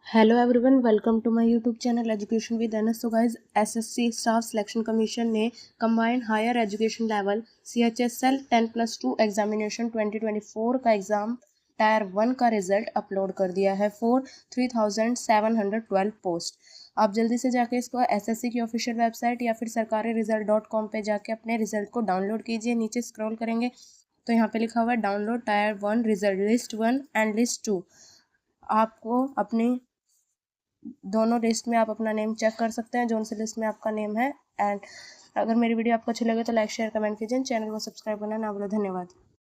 Hello everyone, welcome to my YouTube channel education with NS. तो guys, SSC staff selection commission ने combined higher education level CHSL 10+2 examination 2024 का exam tyre 1 का result upload कर दिया है for 3712 post. आप जल्दी से जाके इसको एसएससी की ऑफिशियल वेबसाइट या फिर sarkari-result.com पे जाके अपने रिजल्ट को डाउनलोड कीजिए। नीचे स्क्रॉल करेंगे तो यहाँ पे लिखा हुआ है download tyre 1 result list 1 and list 2। आपको अपनी दोनों लिस्ट में आप अपना नेम चेक कर सकते हैं, जोन सी लिस्ट में आपका नेम है। एंड अगर मेरी वीडियो आपको अच्छी लगे तो लाइक शेयर कमेंट कीजिए, चैनल को सब्सक्राइब करना ना भूलें। धन्यवाद।